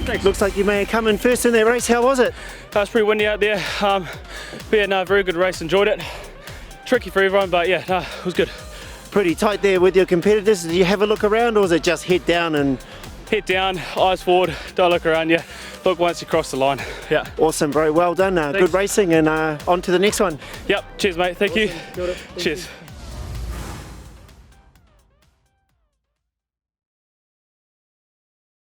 Thanks. Looks like you may have come in first in that race. How was it? It was pretty windy out there. But yeah, no, very good race. Enjoyed it. Tricky for everyone, but yeah, no, it was good. Pretty tight there with your competitors. Did you have a look around, or was it just head down and... Head down, eyes forward, don't look around you. Look once you cross the line. Yeah. Awesome, bro. Well done. Good racing, and on to the next one. Yep. Cheers, mate. Thank you. Thank Cheers. you.